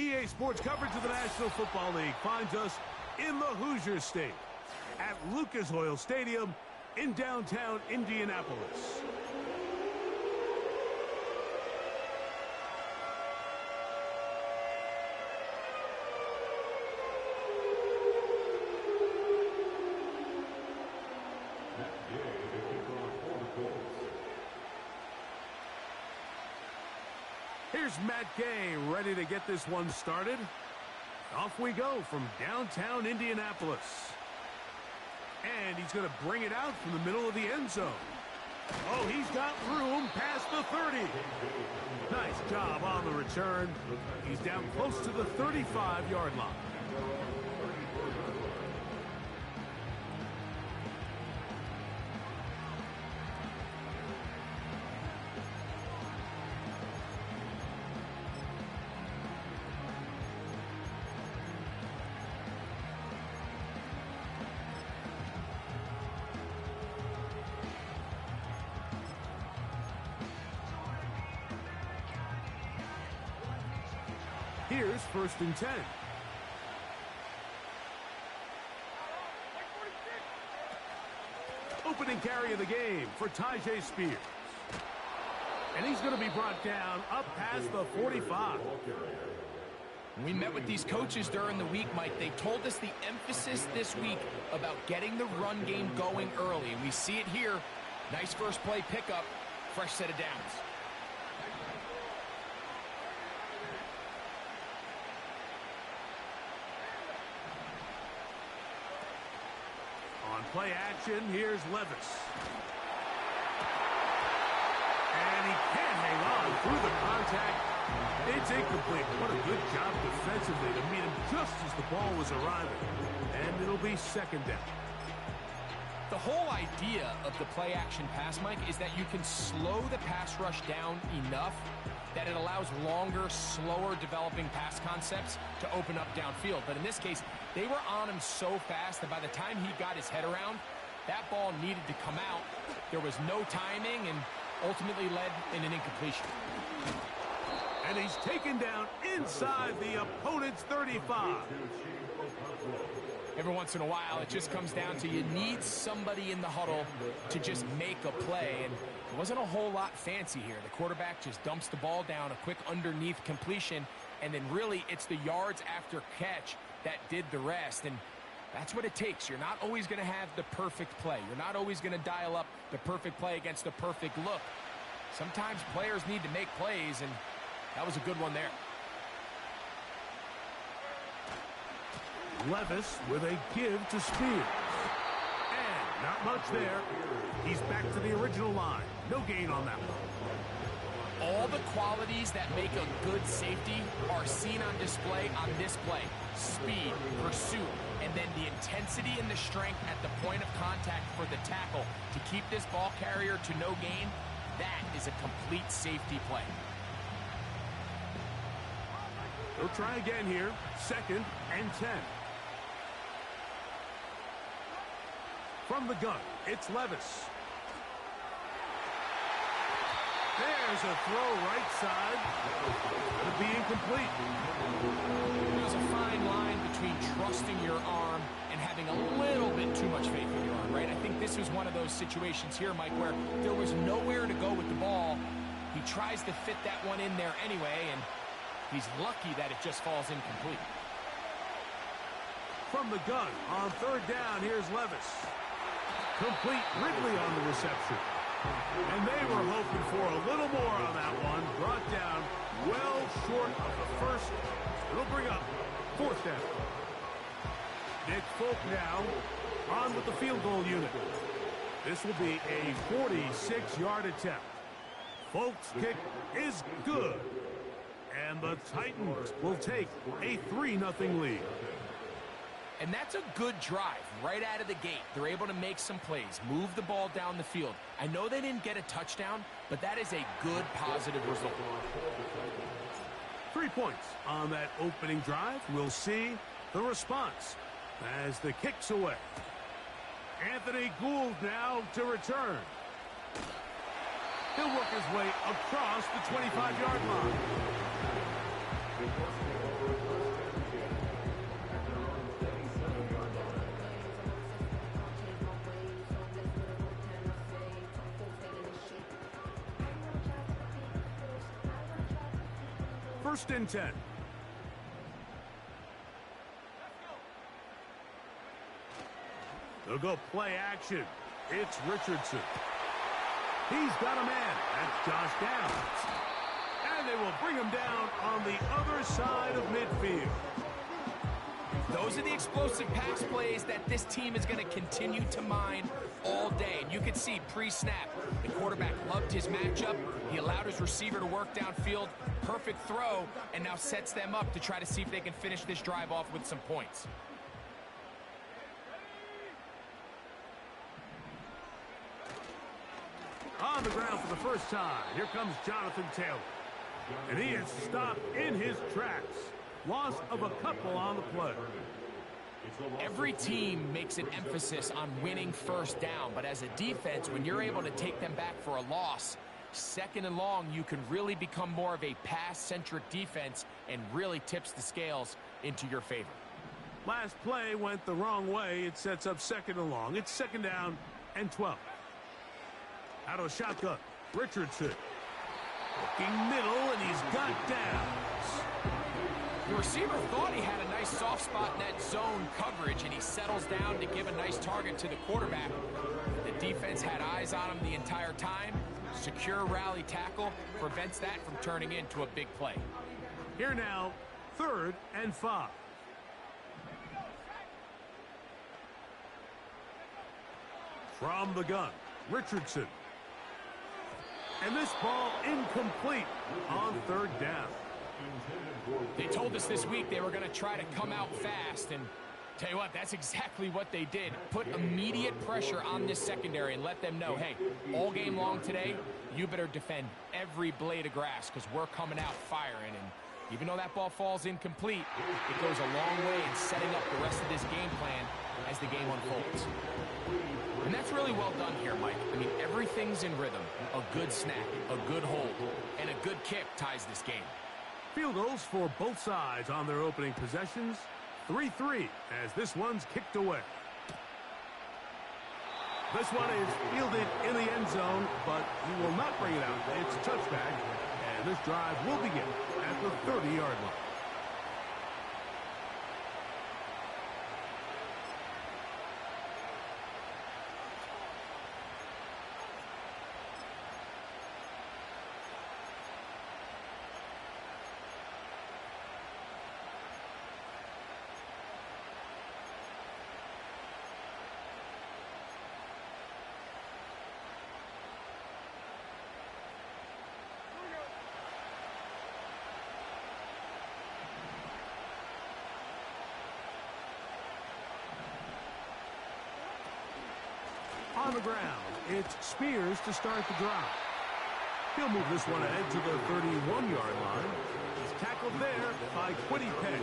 EA Sports coverage of the National Football League finds us in the Hoosier State at Lucas Oil Stadium in downtown Indianapolis. Here's Matt Gay ready to get this one started. Off we go from downtown Indianapolis. And he's going to bring it out from the middle of the end zone. Oh, he's got room past the 30. Nice job on the return. He's down close to the 35-yard line. Here's 1st and 10. Opening carry of the game for Tyjae Spears. And he's going to be brought down up past the 45. We met with these coaches during the week, Mike. They told us the emphasis this week about getting the run game going early. And we see it here. Nice first play pickup. Fresh set of downs. On play action, here's Levis. And he can't hang on through the contact. It's incomplete. What a good job defensively to meet him just as the ball was arriving. And it'll be 2nd down. The whole idea of the play action pass, Mike, is that you can slow the pass rush down enough that it allows longer, slower developing pass concepts to open up downfield. But in this case, they were on him so fast that by the time he got his head around, that ball needed to come out. There was no timing and ultimately led in an incompletion. And he's taken down inside the opponent's 35. Every once in a while, it just comes down to you need somebody in the huddle to just make a play. And it wasn't a whole lot fancy here. The quarterback just dumps the ball down, a quick underneath completion, and then really it's the yards after catch that did the rest. And that's what it takes. You're not always going to have the perfect play. You're not always going to dial up the perfect play against the perfect look. Sometimes players need to make plays, and that was a good one there. Levis with a give to Spears. And not much there. He's back to the original line. No gain on that one. All the qualities that make a good safety are seen on display on this play. Speed, pursuit, and then the intensity and the strength at the point of contact for the tackle to keep this ball carrier to no gain. That is a complete safety play. They'll try again here. 2nd and 10. From the gun, it's Levis. There's a throw right side. It'll be incomplete. There's a fine line between trusting your arm and having a little bit too much faith in your arm, right? I think this was one of those situations here, Mike, where there was nowhere to go with the ball. He tries to fit that one in there anyway, and he's lucky that it just falls incomplete. From the gun, on 3rd down, here's Levis. Complete Ridley on the reception. And they were hoping for a little more on that one. Brought down well short of the first. It'll bring up 4th down. Nick Folk now on with the field goal unit. This will be a 46-yard attempt. Folk's kick is good. And the Titans will take a 3-0 lead. And that's a good drive right out of the gate. They're able to make some plays, move the ball down the field. I know they didn't get a touchdown, but that is a good, positive result. 3 points on that opening drive. We'll see the response as the kick's away. Anthony Gould now to return. He'll work his way across the 25-yard line. First and 10. They'll go play action. It's Richardson. He's got a man. That's Josh Downs. And they will bring him down on the other side of midfield. Those are the explosive pass plays that this team is going to continue to mine all day. And you can see pre-snap, the quarterback loved his matchup. He allowed his receiver to work downfield. Perfect throw, and now sets them up to try to see if they can finish this drive off with some points. On the ground for the first time, here comes Jonathan Taylor. And he is stopped in his tracks. Loss of a couple on the play. Every team makes an emphasis on winning first down, but as a defense, when you're able to take them back for a loss, second and long, you can really become more of a pass-centric defense and really tips the scales into your favor. Last play went the wrong way. It sets up second and long. It's second down and 12. Out of the shotgun, Richardson. Looking middle, and he's got Downs. The receiver thought he had a nice soft spot in that zone coverage, and he settles down to give a nice target to the quarterback. The defense had eyes on him the entire time. Secure rally tackle prevents that from turning into a big play. Here now, 3rd and 5. From the gun, Richardson. And this ball incomplete on 3rd down. They told us this week they were going to try to come out fast, and tell you what, that's exactly what they did. Put immediate pressure on this secondary and let them know, hey, all game long today, you better defend every blade of grass because we're coming out firing. And even though that ball falls incomplete, it goes a long way in setting up the rest of this game plan as the game unfolds. And that's really well done here, Mike. I mean, everything's in rhythm. A good snap, a good hold, and a good kick ties this game. Field goals for both sides on their opening possessions. 3-3 as this one's kicked away. This one is fielded in the end zone, but he will not bring it out. It's a touchback, and this drive will begin at the 30-yard line. On the ground, it's Spears to start the drive. He'll move this one ahead to the 31-yard line. He's tackled there by Quiddy Pay.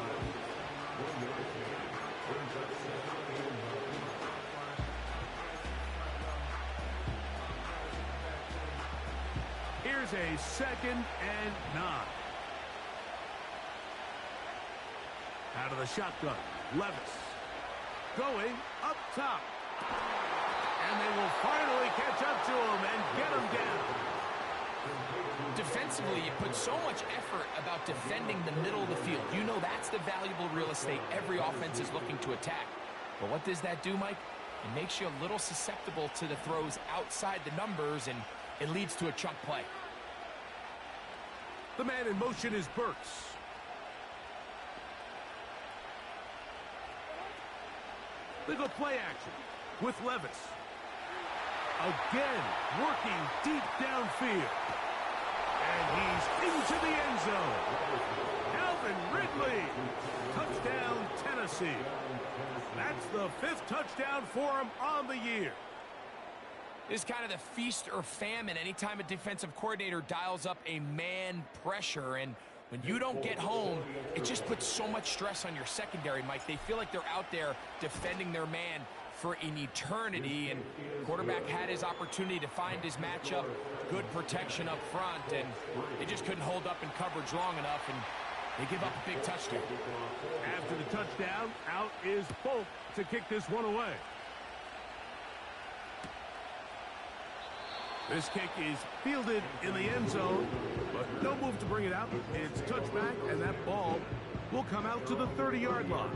Here's a 2nd and 9. Out of the shotgun, Levis. Going up top. And they will finally catch up to him and get him down. Defensively, you put so much effort about defending the middle of the field. You know that's the valuable real estate every offense is looking to attack. But what does that do, Mike? It makes you a little susceptible to the throws outside the numbers, and it leads to a chunk play. The man in motion is Burks. They go play action with Levis. Again, working deep downfield. And he's into the end zone. Calvin Ridley. Touchdown, Tennessee. That's the 5th touchdown for him on the year. This is kind of the feast or famine anytime a defensive coordinator dials up a man pressure. And when you don't get home, it just puts so much stress on your secondary, Mike. They feel like they're out there defending their man for an eternity, and quarterback had his opportunity to find his matchup, good protection up front, and they just couldn't hold up in coverage long enough, and they give up a big touchdown. After the touchdown, out is Polk to kick this one away. This kick is fielded in the end zone, but no move to bring it out. It's touchback, and that ball will come out to the 30-yard line.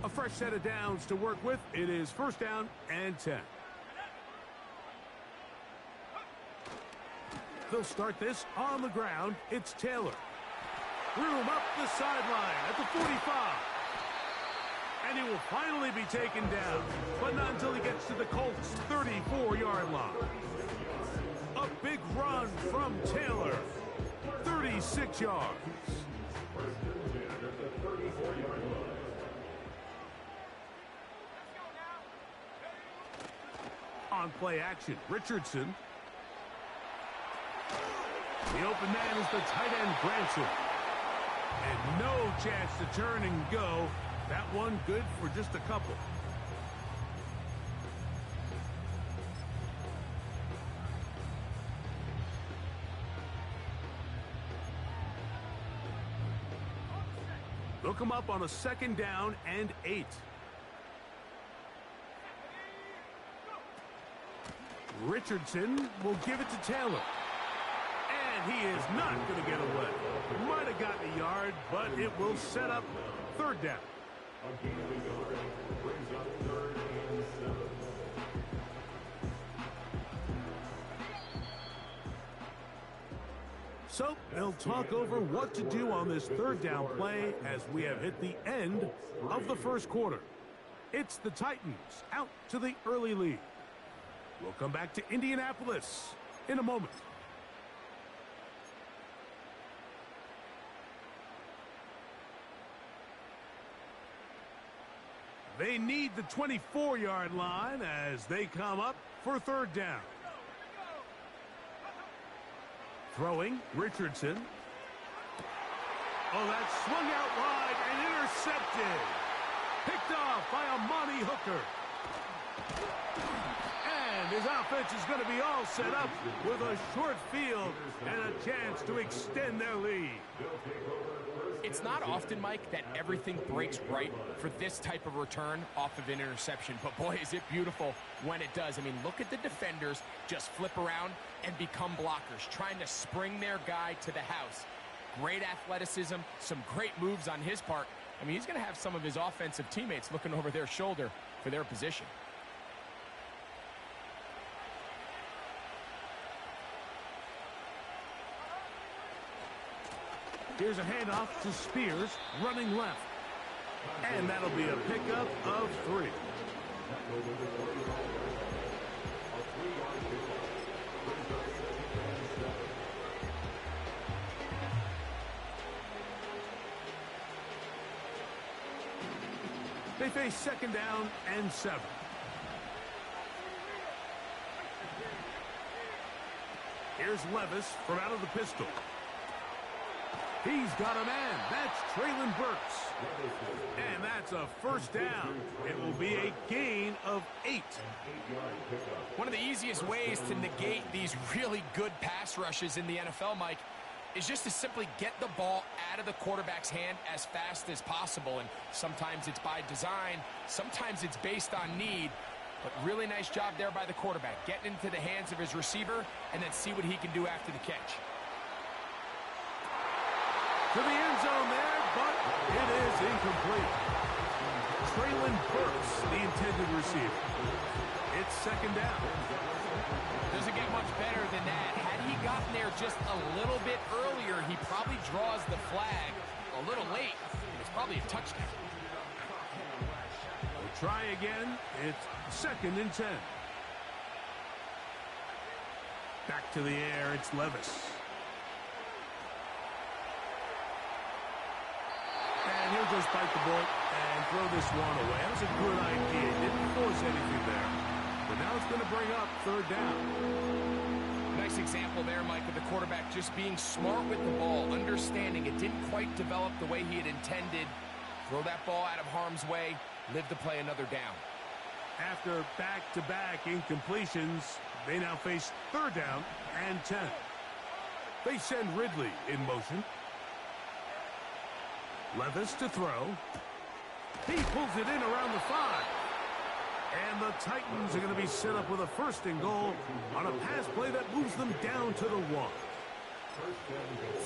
A fresh set of downs to work with. It is first down and 10. They'll start this on the ground. It's Taylor. Room up the sideline at the 45. And he will finally be taken down, but not until he gets to the Colts' 34-yard line. A big run from Taylor. 36 yards. On play action, Richardson. The open man is the tight end, Branson. And no chance to turn and go. That one good for just a couple. They'll come up on a second down and 8. Richardson will give it to Taylor. And he is not going to get away. Might have gotten a yard, but it will set up third down. So they'll talk over what to do on this third down play as we have hit the end of the first quarter. It's the Titans out to the early lead. We'll come back to Indianapolis in a moment. They need the 24-yard line as they come up for third down. Throwing, Richardson. Oh, that swung out wide and intercepted. Picked off by Amani Hooker. And his offense is going to be all set up with a short field and a chance to extend their lead. It's not often, Mike, that everything breaks right for this type of return off of an interception. But, boy, is it beautiful when it does. I mean, look at the defenders just flip around and become blockers, trying to spring their guy to the house. Great athleticism, some great moves on his part. I mean, he's going to have some of his offensive teammates looking over their shoulder for their position. Here's a handoff to Spears, running left. And that'll be a pickup of 3. They face second down and 7. Here's Levis from out of the pistol. He's got a man. That's Traylon Burks. And that's a first down. It will be a gain of 8. One of the easiest ways to negate these really good pass rushes in the NFL, Mike, is just to simply get the ball out of the quarterback's hand as fast as possible. And sometimes it's by design. Sometimes it's based on need. But really nice job there by the quarterback, getting into the hands of his receiver and then see what he can do after the catch. To the end zone there, but it is incomplete. Traylon Burks, the intended receiver. It's second down. Doesn't get much better than that. Had he gotten there just a little bit earlier, he probably draws the flag a little late. It's probably a touchdown. We'll try again. It's second and 10. Back to the air, it's Levis. And he'll just bite the bullet and throw this one away. That was a good idea. Didn't force anything there. But now it's going to bring up third down. Nice example there, Mike, of the quarterback just being smart with the ball, understanding it didn't quite develop the way he had intended. Throw that ball out of harm's way, live to play another down. After back-to-back incompletions, they now face third down and 10. They send Ridley in motion. Levis to throw. He pulls it in around the 5. And the Titans are going to be set up with a 1st and goal on a pass play that moves them down to the 1.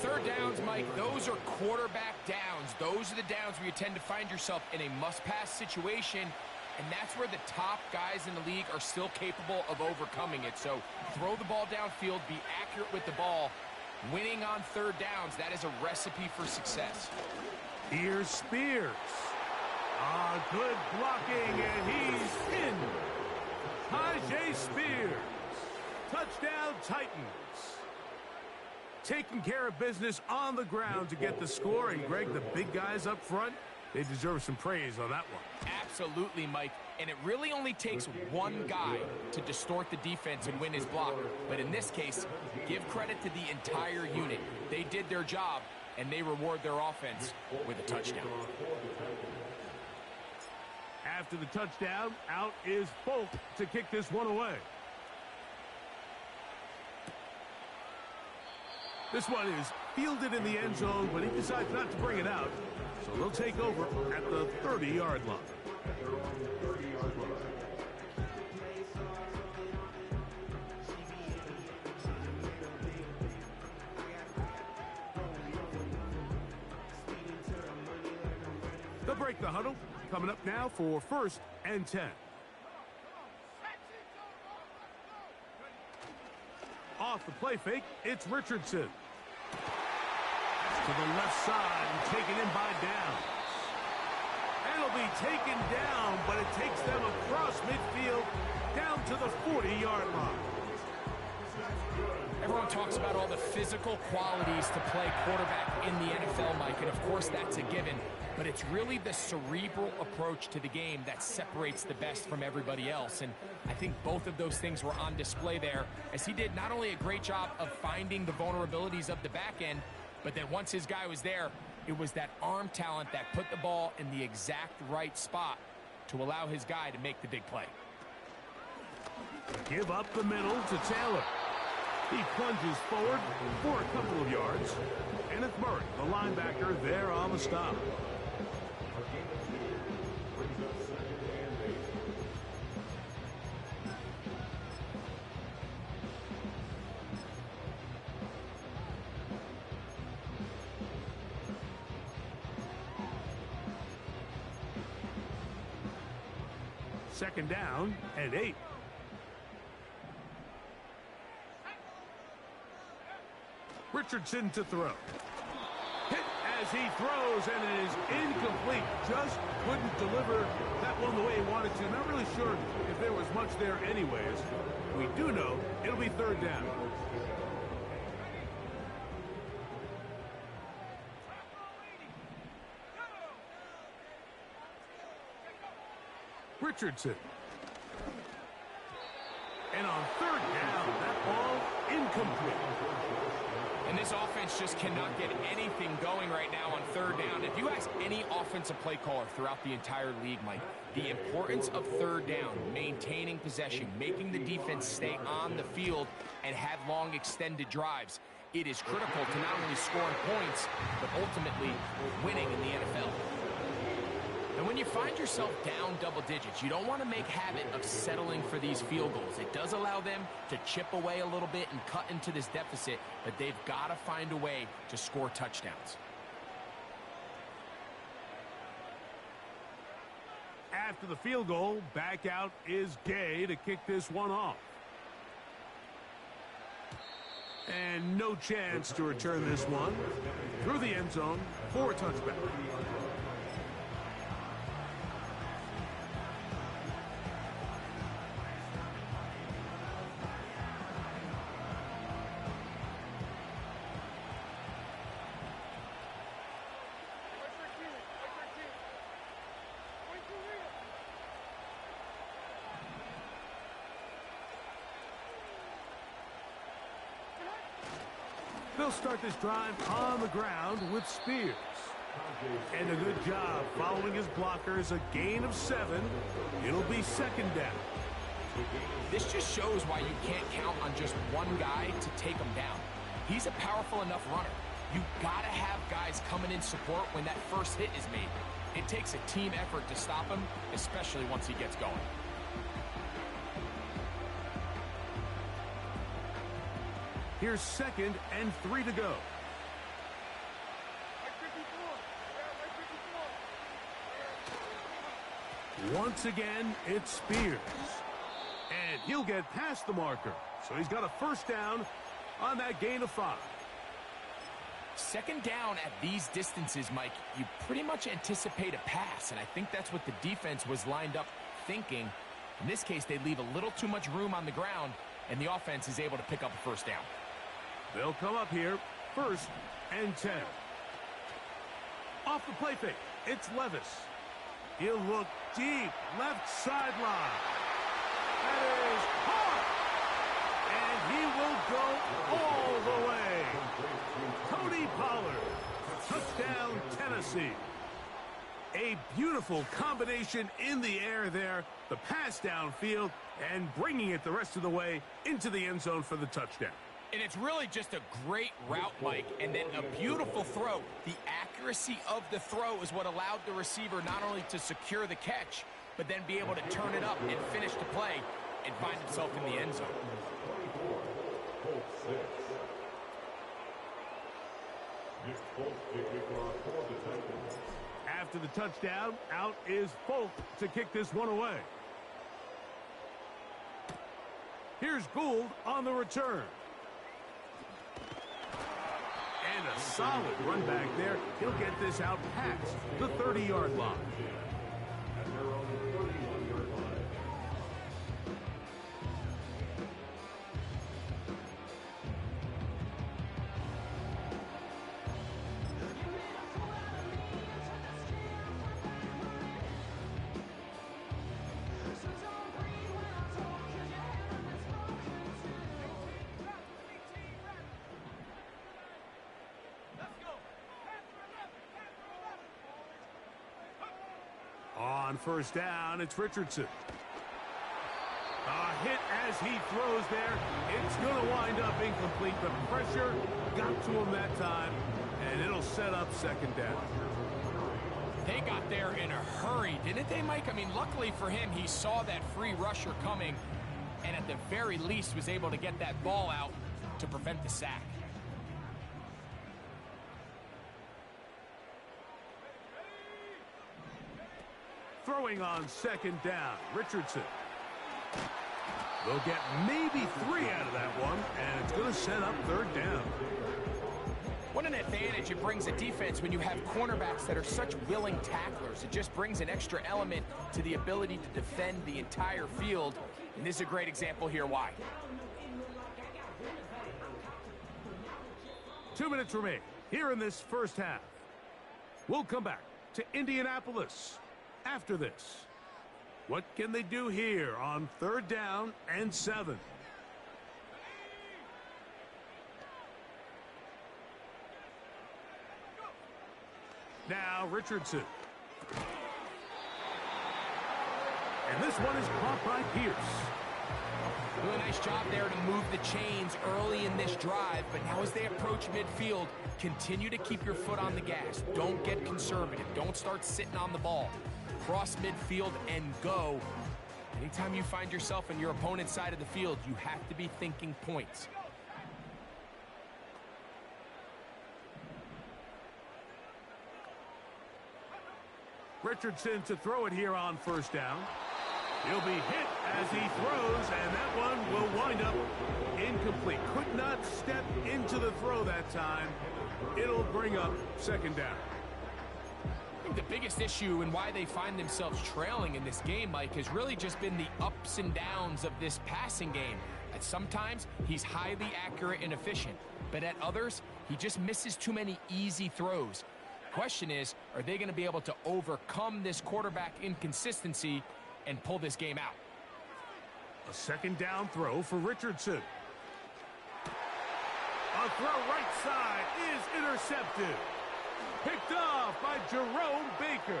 3rd downs, Mike, those are quarterback downs. Those are the downs where you tend to find yourself in a must-pass situation, and that's where the top guys in the league are still capable of overcoming it. So throw the ball downfield, be accurate with the ball. Winning on 3rd downs, that is a recipe for success. Here's Spears. Good blocking, and he's in. Tajay Spears. Touchdown, Titans. Taking care of business on the ground to get the score. And, Greg, the big guys up front, they deserve some praise on that one. Absolutely, Mike. And it really only takes one guy to distort the defense and win his block. But in this case, give credit to the entire unit. They did their job, and they reward their offense with a touchdown. After the touchdown, out is Folk to kick this one away. This one is fielded in the end zone, but he decides not to bring it out. So they'll take over at the 30-yard line. They'll break the huddle. Coming up now for 1st and 10. Off the play fake, it's Richardson. To the left side and taken in by Downs. And it'll be taken down, but it takes them across midfield down to the 40-yard line. Everyone talks about all the physical qualities to play quarterback in the NFL, Mike, and of course that's a given. But it's really the cerebral approach to the game that separates the best from everybody else. And I think both of those things were on display there, as he did not only a great job of finding the vulnerabilities of the back end, but then once his guy was there, it was that arm talent that put the ball in the exact right spot to allow his guy to make the big play. Give up the middle to Taylor. He plunges forward for a couple of yards. And it's Murray, the linebacker, there on the stop. Second down and 8. Richardson to throw. Hit as he throws, and it is incomplete. Just couldn't deliver that one the way he wanted to. Not really sure if there was much there anyways. We do know it'll be 3rd down. Richardson. And on 3rd down, that ball incomplete. And this offense just cannot get anything going right now on 3rd down. If you ask any offensive play caller throughout the entire league, Mike, the importance of 3rd down, maintaining possession, making the defense stay on the field and have long extended drives, it is critical to not only scoring points, but ultimately winning in the NFL. And when you find yourself down double digits, you don't want to make habit of settling for these field goals. It does allow them to chip away a little bit and cut into this deficit, but they've got to find a way to score touchdowns. After the field goal, back out is Gay to kick this one off. And no chance to return this one through the end zone for a touchback. They'll start this drive on the ground with Spears. And a good job following his blockers, a gain of 7. It'll be 2nd down. This just shows why you can't count on just one guy to take him down. He's a powerful enough runner. You gotta have guys coming in support when that first hit is made. It takes a team effort to stop him, especially once he gets going. Here's 2nd and 3 to go. Once again, it's Spears. And he'll get past the marker. So he's got a first down on that gain of 5. 2nd down at these distances, Mike, you pretty much anticipate a pass, and I think that's what the defense was lined up thinking. In this case, they leave a little too much room on the ground, and the offense is able to pick up a first down. They'll come up here, 1st and 10. Off the play fake, it's Levis. He'll look deep, left sideline. That is hard. And he will go all the way. Cody Pollard, touchdown Tennessee. A beautiful combination in the air there, the pass downfield, and bringing it the rest of the way into the end zone for the touchdown. And it's really just a great route, Mike, and then a beautiful throw. The accuracy of the throw is what allowed the receiver not only to secure the catch, but then be able to turn it up and finish the play and find himself in the end zone. After the touchdown, out is Folk to kick this one away. Here's Gould on the return. And a solid run back there. He'll get this out past the 30-yard line. On first down, it's Richardson. A hit as he throws there. It's going to wind up incomplete. The pressure got to him that time, and it'll set up 2nd down. They got there in a hurry, didn't they, Mike? I mean, luckily for him, he saw that free rusher coming, and at the very least was able to get that ball out to prevent the sack. Throwing on 2nd down, Richardson. They'll get maybe 3 out of that one, and it's going to set up 3rd down. What an advantage it brings a defense when you have cornerbacks that are such willing tacklers. It just brings an extra element to the ability to defend the entire field, and this is a great example here why. 2 minutes remain here in this first half. We'll come back to Indianapolis after this. What can they do here on 3rd down and 7? Now Richardson. And this one is caught by Pierce. Doing a nice job there to move the chains early in this drive, but now as they approach midfield, continue to keep your foot on the gas. Don't get conservative. Don't start sitting on the ball. Cross midfield and go. Anytime you find yourself on your opponent's side of the field, you have to be thinking points. Richardson to throw it here on 1st down. He'll be hit as he throws, and that one will wind up incomplete. Could not step into the throw that time. It'll bring up 2nd down. I think the biggest issue and why they find themselves trailing in this game, Mike, has really just been the ups and downs of this passing game. At sometimes, he's highly accurate and efficient, but at others, he just misses too many easy throws. Question is, are they going to be able to overcome this quarterback inconsistency and pull this game out? A 2nd down throw for Richardson. A throw right side is intercepted. Picked off by Jerome Baker.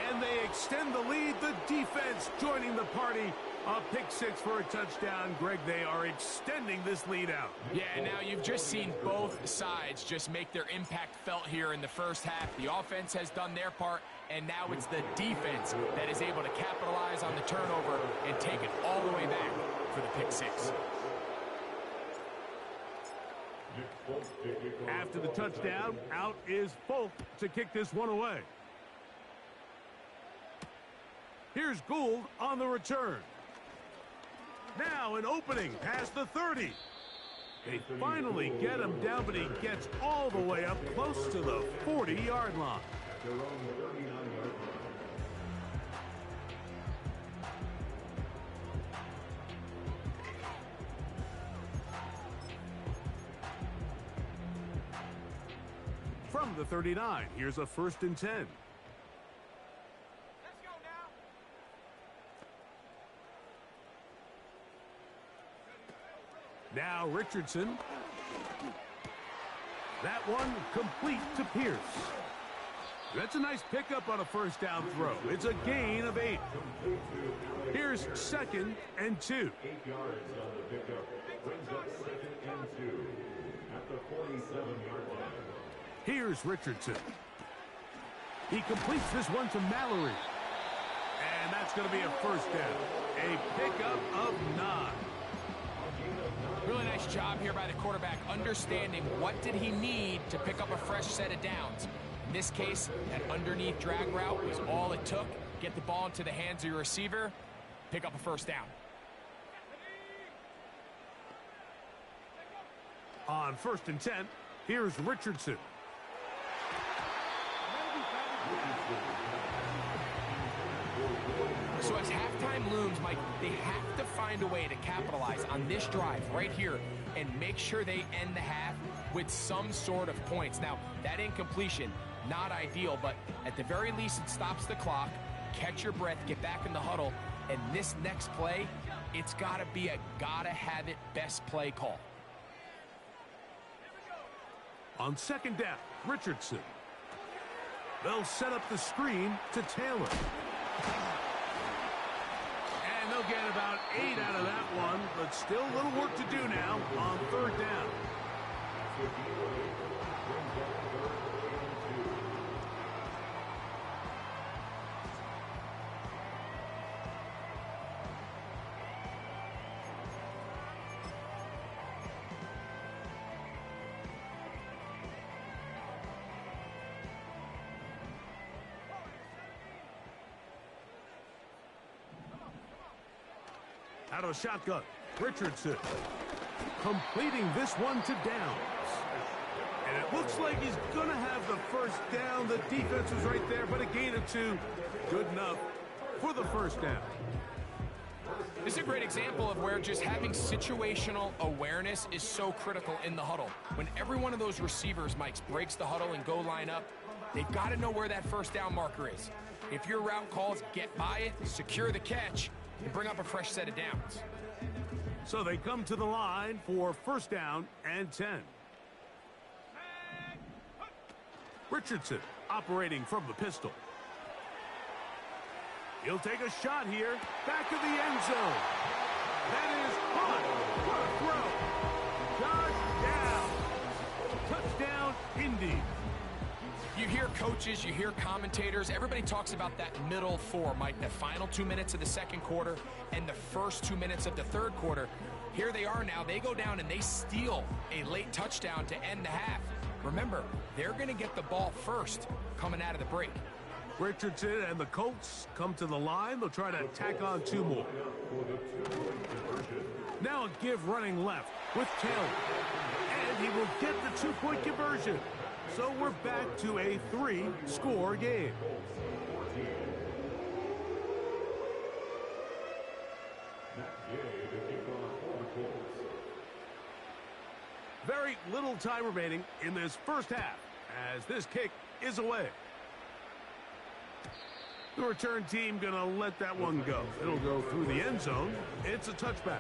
And they extend the lead. The defense joining the party A pick six for a touchdown. Greg, they are extending this lead out. Yeah, now you've just seen both sides just make their impact felt here in the first half. The offense has done their part, and now it's the defense that is able to capitalize on the turnover and take it all the way back for the pick six. After the touchdown, out is Folk to kick this one away. Here's Gould on the return. Now an opening past the 30. They finally get him down, but he gets all the way up close to the 40-yard line. From the 39, here's a 1st and 10. Now Richardson. That one complete to Pierce. That's a nice pickup on a 1st down throw. It's a gain of 8. Here's 2nd and 2. 8 yards on the pickup. Brings up 2nd and 2 at the 47-yard line. Here's Richardson. He completes this one to Mallory. And that's going to be a 1st down. A pickup of 9. Really nice job here by the quarterback, understanding what did he need to pick up a fresh set of downs. In this case, that underneath drag route was all it took. Get the ball into the hands of your receiver, pick up a 1st down. On 1st and 10, here's Richardson. So as halftime looms, Mike, they have to find a way to capitalize on this drive right here and make sure they end the half with some sort of points. Now, that incompletion, not ideal, but at the very least it stops the clock. Catch your breath, get back in the huddle, and this next play, it's got to be a gotta-have-it best play call. On 2nd down, Richardson. They'll set up the screen to Taylor. And they'll get about 8 out of that one, but still a little work to do now on 3rd down. Out of a shotgun, Richardson completing this one to Downs. And it looks like he's going to have the 1st down. The defense was right there, but a gain of 2. Good enough for the 1st down. This is a great example of where just having situational awareness is so critical in the huddle. When every one of those receivers, Mike, breaks the huddle and go line up, they've got to know where that 1st down marker is. If your route calls, get by it, secure the catch, and bring up a fresh set of downs. So they come to the line for 1st down and 10. Richardson operating from the pistol. He'll take a shot here. Back of the end zone. That is caught. What a throw. Touchdown, Indy. You hear coaches, you hear commentators, everybody talks about that middle 4, Mike, the final 2 minutes of the 2nd quarter and the first 2 minutes of the 3rd quarter. Here they are now. They go down and they steal a late touchdown to end the half. Remember, they're going to get the ball first coming out of the break. Richardson and the Colts come to the line. They'll try to tack on 2 more. Now a give running left with Taylor. And he will get the 2-point conversion. So we're back to a 3-score game. Very little time remaining in this first half as this kick is away. The return team going to let that one go. It'll go through the end zone. It's a touchback.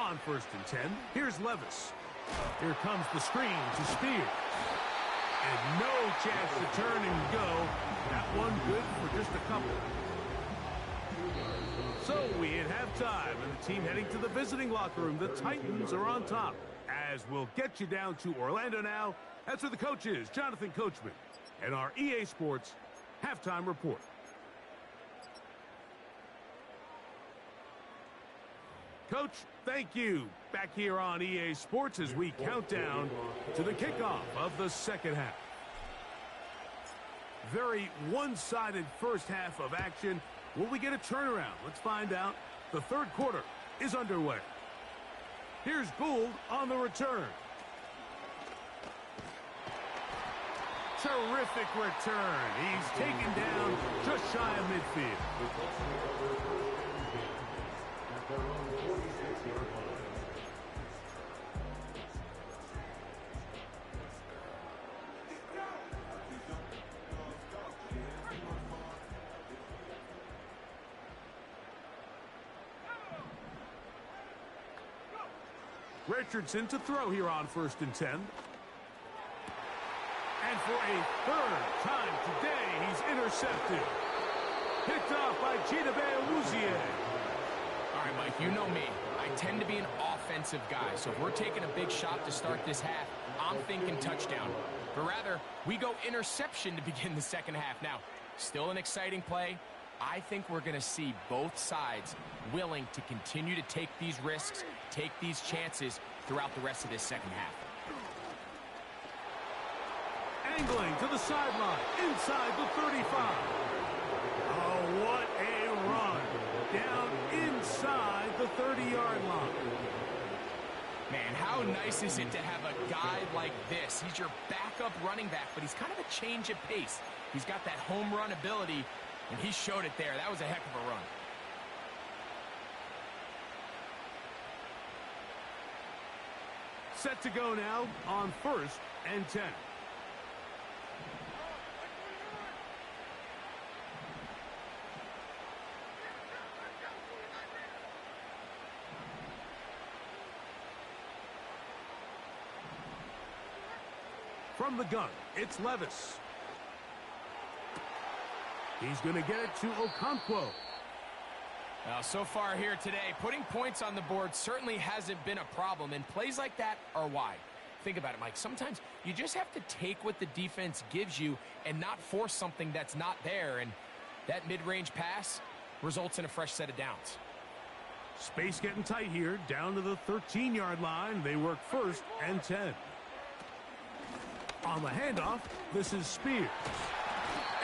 On 1st and 10, here's Levis. Here comes the screen to Spears. And no chance to turn and go. That one good for just a couple. So we hit halftime, and the team heading to the visiting locker room. The Titans are on top. As we'll get you down to Orlando now. That's where the coach is, Jonathan Coachman, and our EA Sports halftime report. Coach, thank you. Back here on EA Sports as we count down to the kickoff of the second half. Very one-sided first half of action. Will we get a turnaround? Let's find out. The third quarter is underway. Here's Gould on the return. Terrific return. He's taken down just shy of midfield. At their own 46-yard line. Richardson to throw here on 1st and 10. And for a third time today, he's intercepted. Picked off by Singleback Yr1Wk16. All right, Mike, you know me. I tend to be an offensive guy, so if we're taking a big shot to start this half, I'm thinking touchdown. But rather, we go interception to begin the second half. Now, still an exciting play. I think we're going to see both sides willing to continue to take these risks, take these chances throughout the rest of this second half. Angling to the sideline, inside the 35. Oh, what a run. Down inside the 30-yard line. Man, how nice is it to have a guy like this? He's your backup running back, but he's kind of a change of pace. He's got that home run ability, and he showed it there. That was a heck of a run. Set to go now on 1st and 10. From the gun, it's Levis. He's going to get it to Okonkwo. Well, so far here today, putting points on the board certainly hasn't been a problem, and plays like that are why. Think about it, Mike. Sometimes you just have to take what the defense gives you and not force something that's not there, and that mid-range pass results in a fresh set of downs. Space getting tight here, down to the 13-yard line. They work 1st and 10. On the handoff, this is Spears.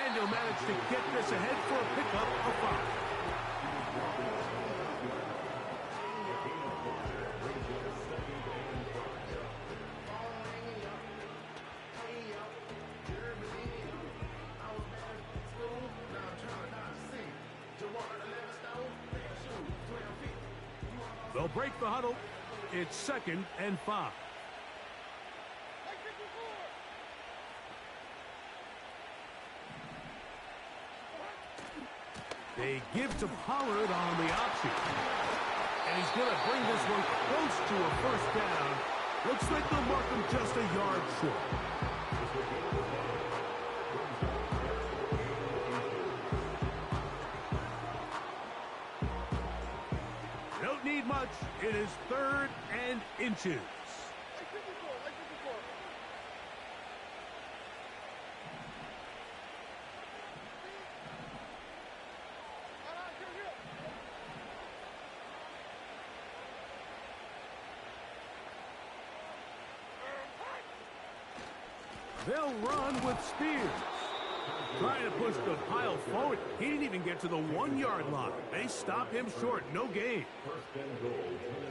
And he'll manage to get this ahead for a pickup of 5. They'll break the huddle. It's 2nd and 5. They give to Pollard on the option. And he's going to bring this one close to a 1st down. Looks like they'll mark him just a yard short. Don't need much. It is 3rd and inches. They'll run with Spears. Trying to push the pile forward. He didn't even get to the 1-yard line. They stop him short. No gain.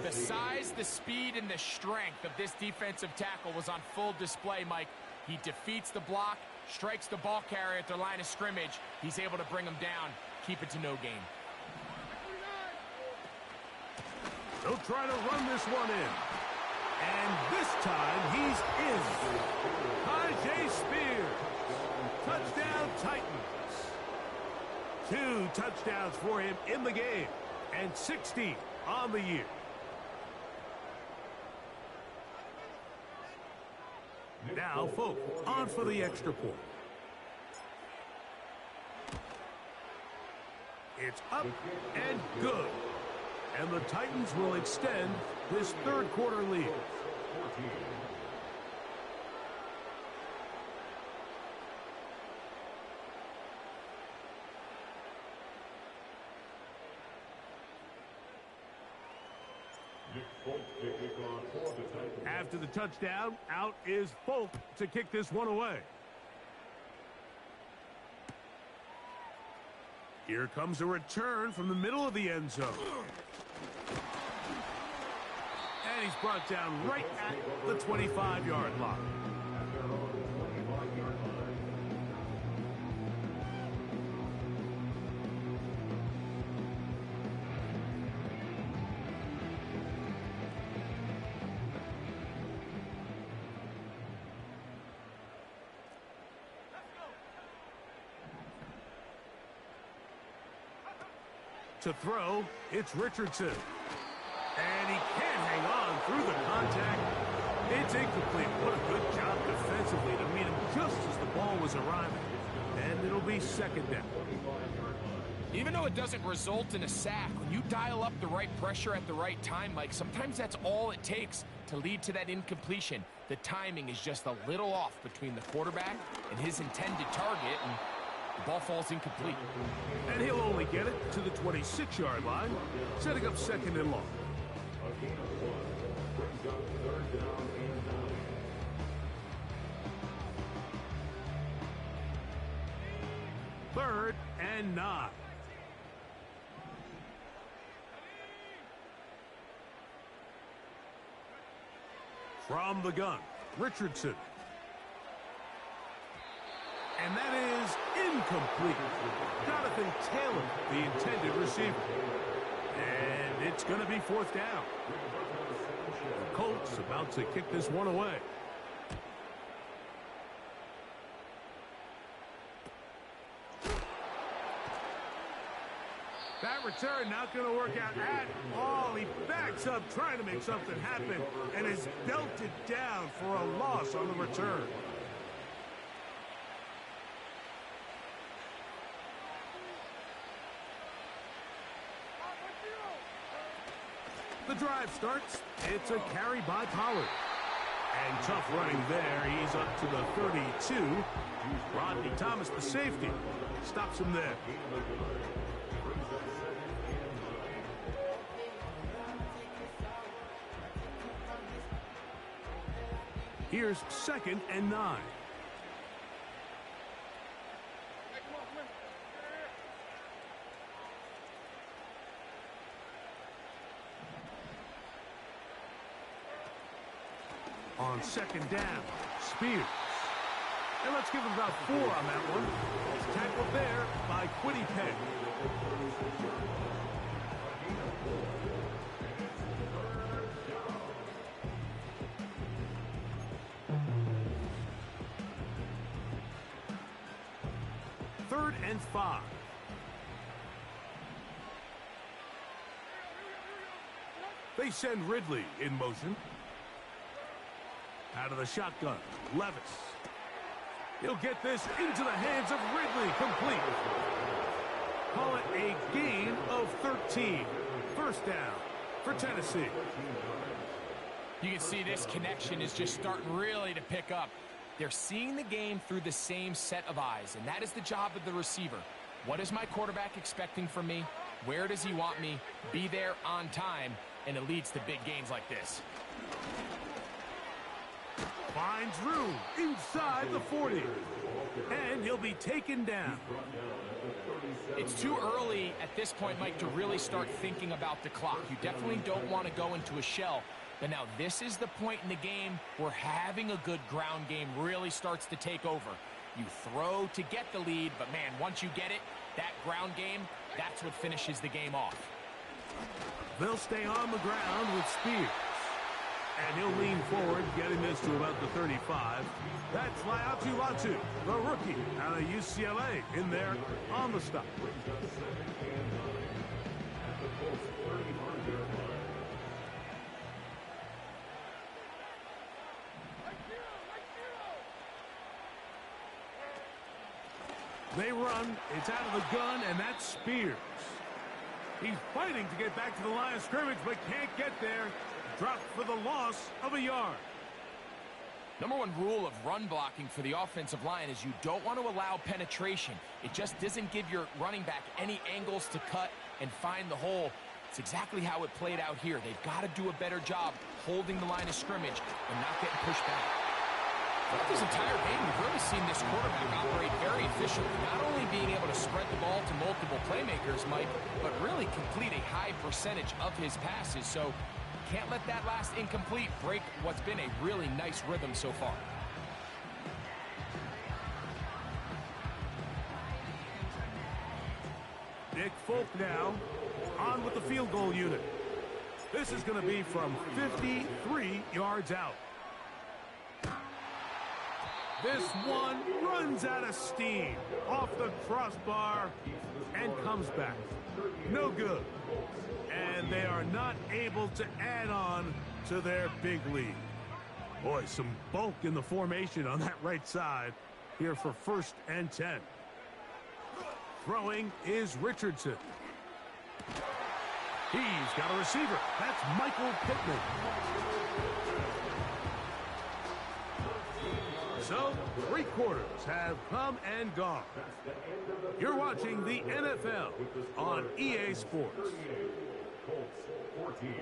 The size, the speed, and the strength of this defensive tackle was on full display, Mike. He defeats the block, strikes the ball carrier at their line of scrimmage. He's able to bring him down, keep it to no gain. They'll try to run this one in. And this time, he's in. Tajay Spears. Touchdown, Titans. 2 touchdowns for him in the game. And 60 on the year. Now Folk on for the extra point. It's up and good. And the Titans will extend this third quarter lead. After the touchdown, out is Folk to kick this one away. Here comes a return from the middle of the end zone. And he's brought down right at the 25-yard line. To throw, it's Richardson. And he can't hang on through the contact. It's incomplete. What a good job defensively to meet him just as the ball was arriving. And it'll be second down. Even though it doesn't result in a sack, when you dial up the right pressure at the right time, Mike, sometimes that's all it takes to lead to that incompletion. The timing is just a little off between the quarterback and his intended target, and the ball falls incomplete. And he'll only get it to the 26-yard line, setting up second and long. A gain of 1 brings up third down and 9. Third and 9. From the gun, Richardson. And that is incomplete. Jonathan Taylor, the intended receiver. And it's going to be fourth down. The Colts about to kick this one away. That return not going to work out at all. He backs up trying to make something happen and is belted down for a loss on the return. The drive starts. It's a carry by Pollard. And tough running there. He's up to the 32. Rodney Thomas, the safety, stops him there. Here's second and 9. On second down, Spears. And let's give him about 4 on that one. It's tackled there by Quiddy Penn. Third and 5. They send Ridley in motion. Out of the shotgun, Levis. He'll get this into the hands of Ridley, complete. Call it a gain of 13. First down for Tennessee. You can see this connection is just starting really to pick up. They're seeing the game through the same set of eyes, and that is the job of the receiver. What is my quarterback expecting from me? Where does he want me? Be there on time, and it leads to big gains like this. Finds room inside the 40. And he'll be taken down. It's too early at this point, Mike, to really start thinking about the clock. You definitely don't want to go into a shell. But now this is the point in the game where having a good ground game really starts to take over. You throw to get the lead, but man, once you get it, that ground game, that's what finishes the game off. They'll stay on the ground with Spears. And he'll lean forward, getting this to about the 35. That's Latu, the rookie out of UCLA, in there on the stop. They run, it's out of the gun, and that's Spears. He's fighting to get back to the line of scrimmage, but can't get there. Dropped for the loss of a yard. Number one rule of run blocking for the offensive line is you don't want to allow penetration. It just doesn't give your running back any angles to cut and find the hole. It's exactly how it played out here. They've got to do a better job holding the line of scrimmage and not getting pushed back. Throughout this entire game, we've really seen this quarterback operate very efficiently, not only being able to spread the ball to multiple playmakers, Mike, but really complete a high percentage of his passes. So can't let that last incomplete break what's been a really nice rhythm so far. Nick Folk now on with the field goal unit. This is going to be from 53 yards out. This one runs out of steam off the crossbar and comes back. No good. And they are not able to add on to their big lead. Boy, some bulk in the formation on that right side here for 1st and 10. Throwing is Richardson. He's got a receiver. That's Michael Pittman. So, 3 quarters have come and gone. You're watching the NFL on EA Sports. Colts 14.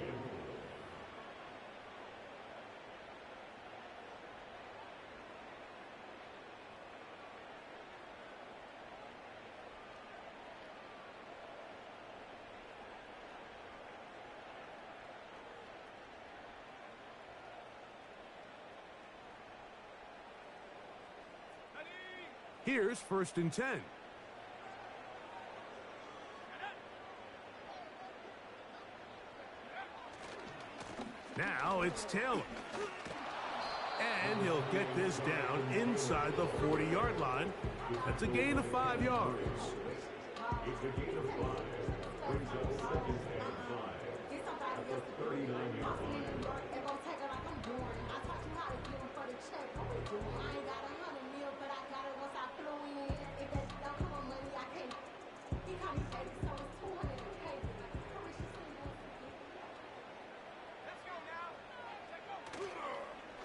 Here's 1st and 10. Now it's Taylor. And he'll get this down inside the 40-yard line. That's a gain of 5 yards. It's a gain of 5. Brings up 2nd and 5. At the 39-yard line.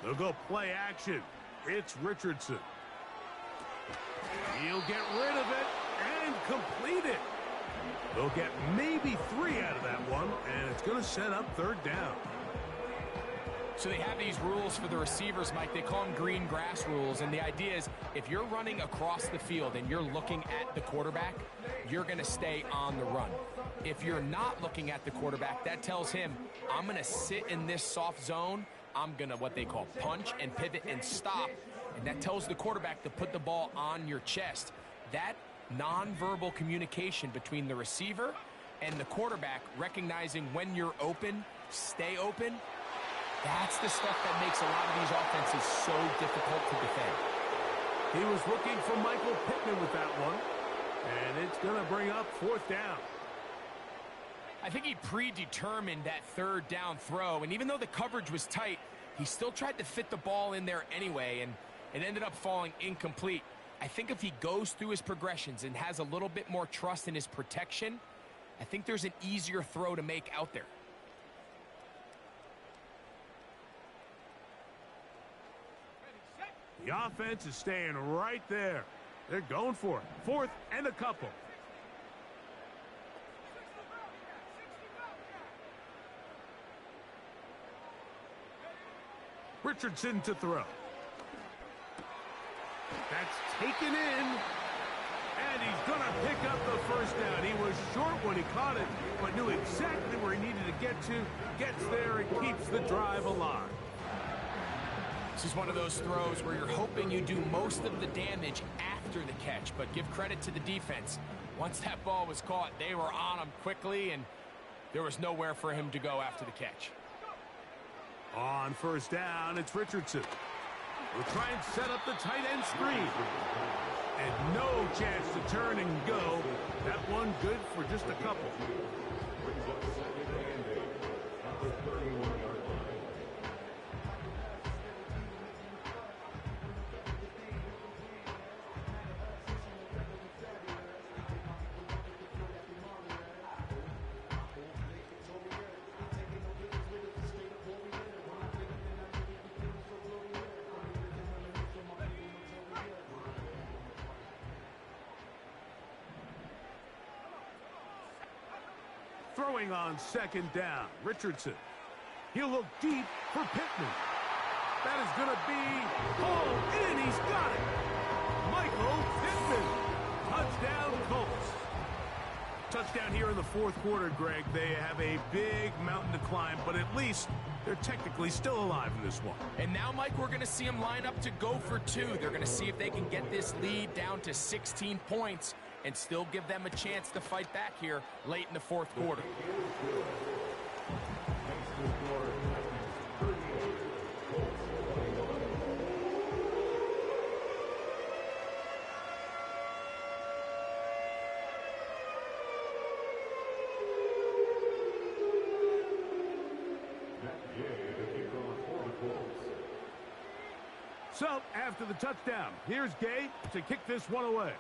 They'll go play action. It's Richardson. He'll get rid of it and complete it. They'll get maybe 3 out of that one, and it's going to set up 3rd down. So they have these rules for the receivers, Mike. They call them green grass rules, and the idea is if you're running across the field and you're looking at the quarterback, you're going to stay on the run. If you're not looking at the quarterback, that tells him, I'm going to sit in this soft zone. I'm going to what they call punch and pivot and stop, and that tells the quarterback to put the ball on your chest. That nonverbal communication between the receiver and the quarterback, recognizing when you're open, stay open, that's the stuff that makes a lot of these offenses so difficult to defend. He was looking for Michael Pittman with that one, and it's going to bring up 4th down. I think he predetermined that 3rd down throw, and even though the coverage was tight, he still tried to fit the ball in there anyway, and it ended up falling incomplete. I think if he goes through his progressions and has a little bit more trust in his protection, I think there's an easier throw to make out there. The offense is staying right there. They're going for it. 4th and a couple. Richardson to throw. That's taken in. And he's going to pick up the 1st down. He was short when he caught it, but knew exactly where he needed to get to. Gets there and keeps the drive alive. This is one of those throws where you're hoping you do most of the damage after the catch, but give credit to the defense. Once that ball was caught, they were on him quickly, and there was nowhere for him to go after the catch. On 1st down, it's Richardson. We'll try and set up the tight end screen. And no chance to turn and go. That one good for just a couple. Brings up 2nd and 8. At the 31-yard line. Throwing on second down, Richardson. He'll look deep for Pittman. That is going to be hauled in. He's got it. Michael Pittman. Touchdown, Colts. Touchdown here in the fourth quarter, Greg. They have a big mountain to climb, but at least they're technically still alive in this one. And now, Mike, we're going to see them line up to go for two. They're going to see if they can get this lead down to 16 points and still give them a chance to fight back here late in the fourth quarter. So, after the touchdown, here's Gay to kick this one away.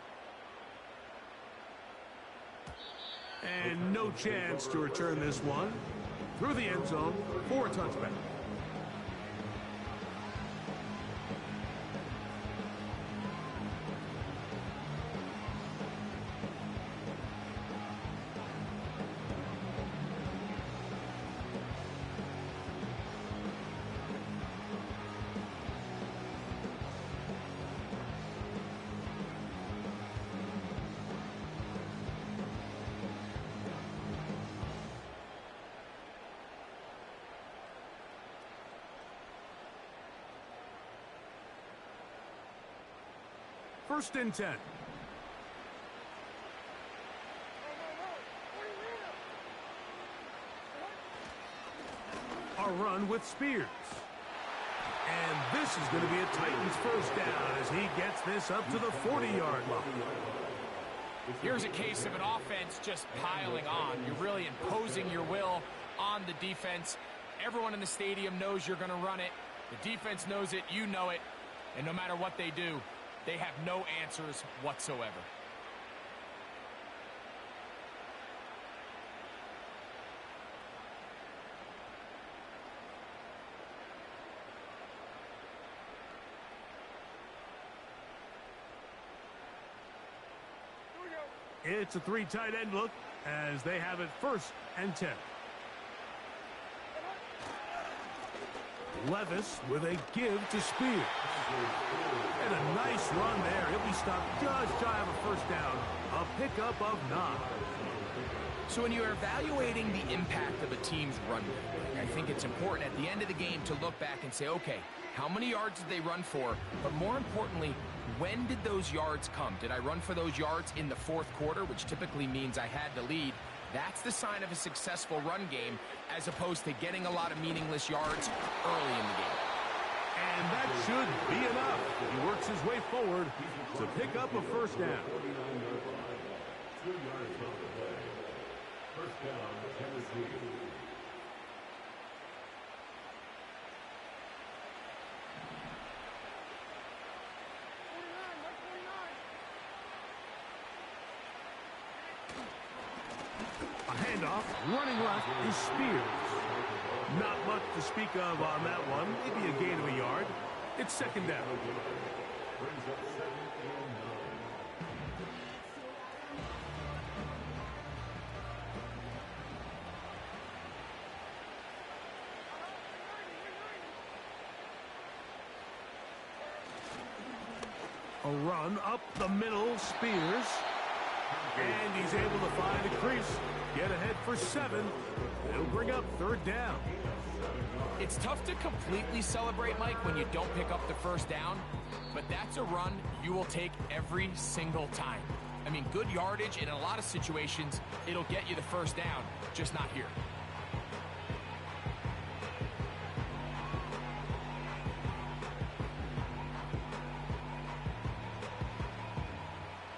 And no chance to return this one through the end zone for a touchback. First and 10. A run with Spears. And this is going to be a Titans first down as he gets this up to the 40-yard line. Here's a case of an offense just piling on. You're really imposing your will on the defense. Everyone in the stadium knows you're going to run it. The defense knows it, you know it. And no matter what they do, they have no answers whatsoever. It's a three tight end look as they have it first and 10. Levis with a give to Spears. And a nice run there. He'll be stopped just shy of a first down. A pickup of 9. So when you're evaluating the impact of a team's run game, I think it's important at the end of the game to look back and say, okay, how many yards did they run for? But more importantly, when did those yards come? Did I run for those yards in the fourth quarter, which typically means I had to lead? That's the sign of a successful run game, as opposed to getting a lot of meaningless yards early in the game. And that should be enough. He works his way forward to pick up a first down. 2 yards on the play. First down, Tennessee. A handoff, running left is Spears. Not much to speak of on that one. Maybe a gain of a yard. It's second down. Brings up 7 and 9. A run up the middle, Spears. And he's able to find a crease. Get ahead for 7. It'll bring up third down. It's tough to completely celebrate, Mike, when you don't pick up the first down, but that's a run you will take every single time. I mean, good yardage in a lot of situations, it'll get you the first down, just not here.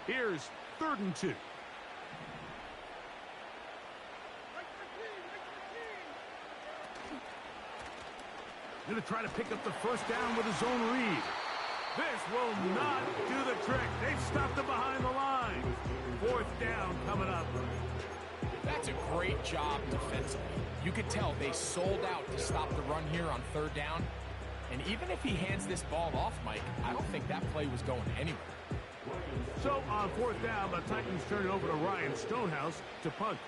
Here's 3rd and 2. Going to try to pick up the first down with his own read. This will not do the trick. They've stopped him behind the line. 4th down coming up. That's a great job defensively. You could tell they sold out to stop the run here on 3rd down. And even if he hands this ball off, Mike, I don't think that play was going anywhere. So on 4th down, the Titans turn it over to Ryan Stonehouse to punt.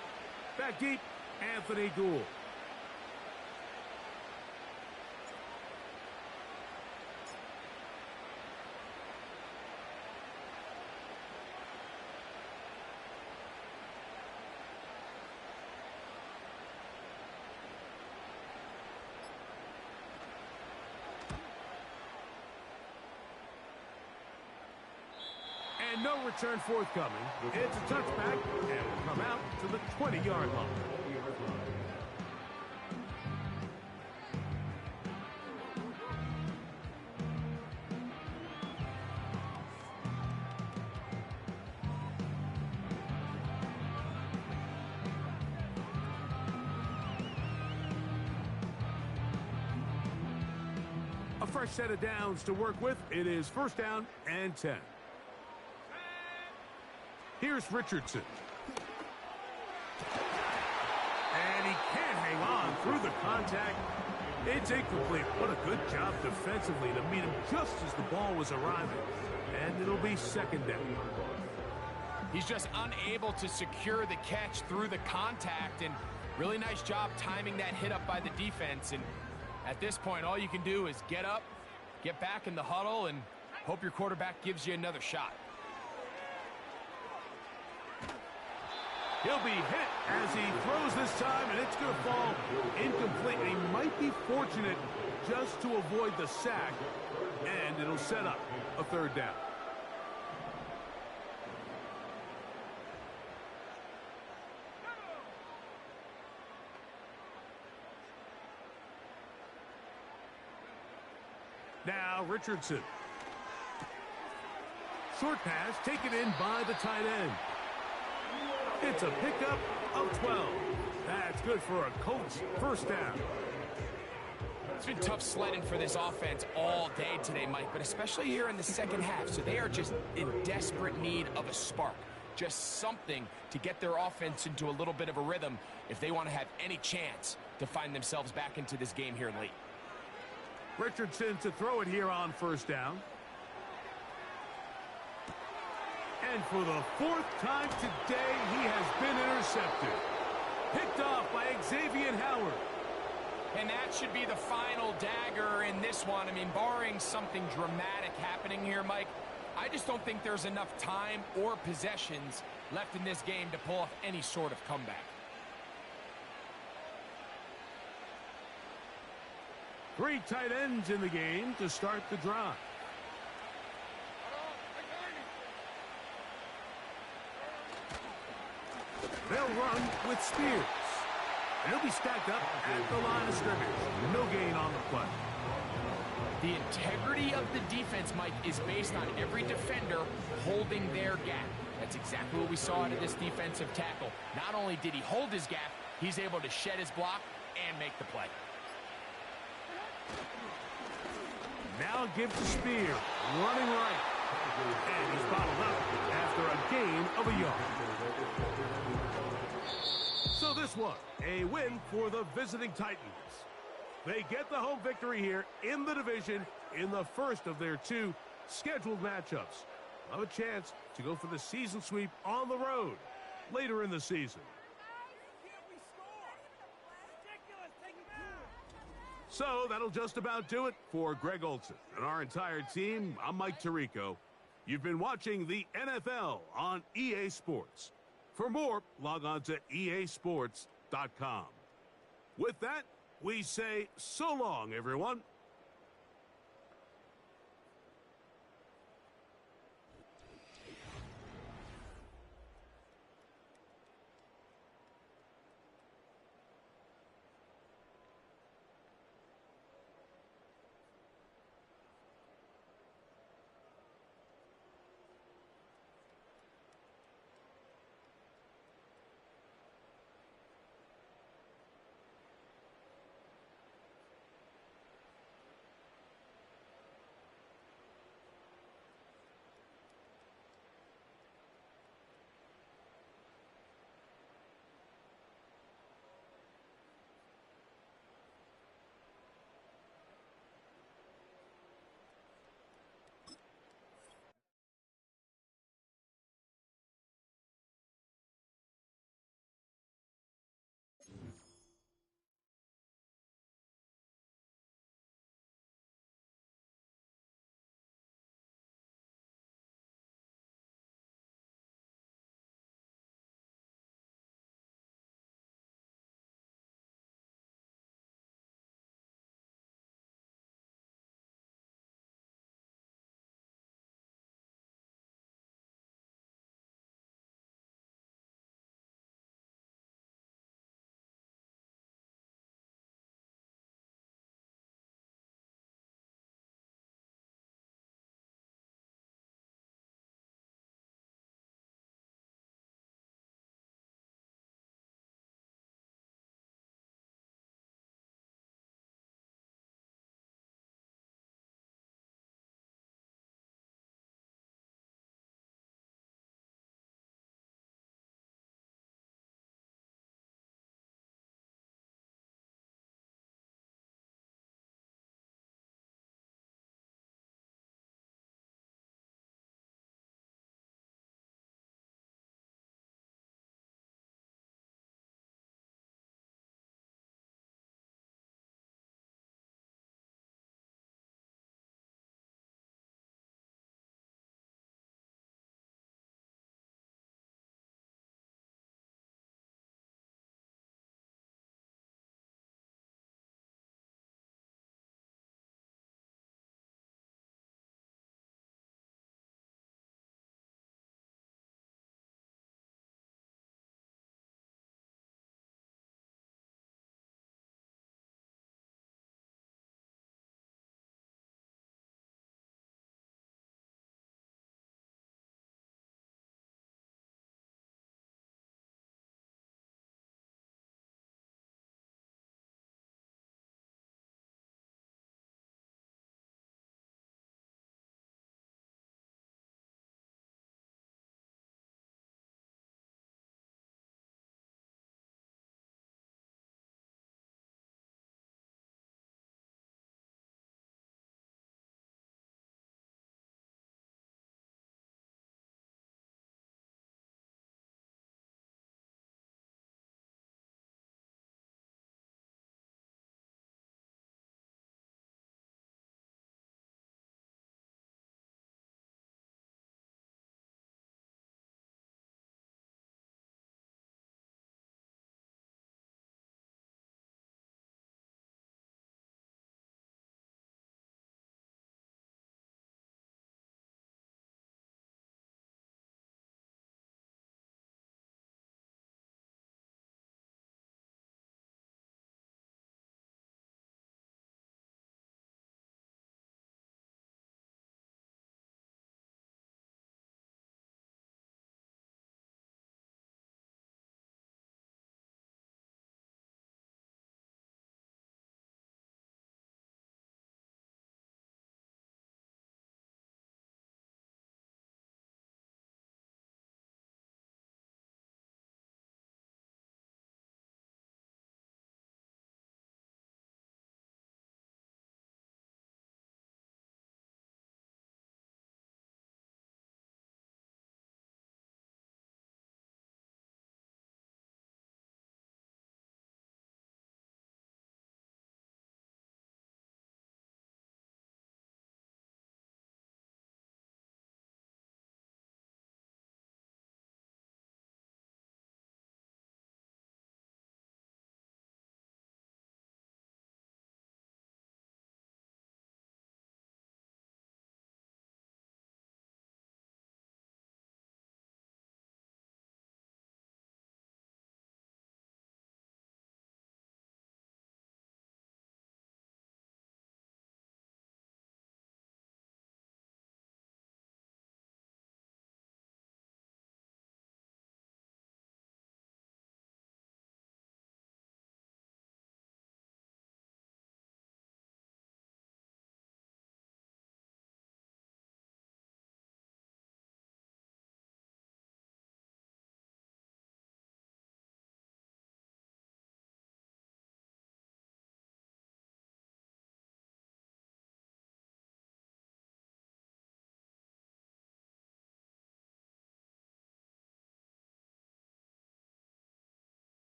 Back deep, Anthony Gould. And no return forthcoming. It's a touchback, and it'll come out to the 20-yard line. A fresh set of downs to work with. It is first down and 10. Here's Richardson. And he can't hang on through the contact. It's incomplete. What a good job defensively to meet him just as the ball was arriving. And it'll be second down. He's just unable to secure the catch through the contact, and really nice job timing that hit up by the defense. And at this point, all you can do is get up, get back in the huddle, and hope your quarterback gives you another shot. He'll be hit as he throws this time, and it's going to fall incomplete. And he might be fortunate just to avoid the sack, and it'll set up a third down. Now Richardson. Short pass taken in by the tight end. It's a pickup of 12. That's good for a Colts first down. It's been tough sledding for this offense all day today, Mike, but especially here in the second half. So they are just in desperate need of a spark. Just something to get their offense into a little bit of a rhythm if they want to have any chance to find themselves back into this game here late. Richardson to throw it here on first down. And for the fourth time today, he has been intercepted. Picked off by Xavier Howard. And that should be the final dagger in this one. I mean, barring something dramatic happening here, Mike, I just don't think there's enough time or possessions left in this game to pull off any sort of comeback. Three tight ends in the game to start the drive. They'll run with Spears. And he'll be stacked up at the line of scrimmage. No gain on the play. The integrity of the defense, Mike, is based on every defender holding their gap. That's exactly what we saw out of this defensive tackle. Not only did he hold his gap, he's able to shed his block and make the play. Now give to Spear, running right. And he's bottled up after a gain of a yard. So this one, a win for the visiting Titans. They get the home victory here in the division in the first of their two scheduled matchups. Have a chance to go for the season sweep on the road later in the season. So that'll just about do it for Greg Olson and our entire team. I'm Mike Tirico. You've been watching the NFL on EA Sports. For more, log on to easports.com. With that, we say so long, everyone.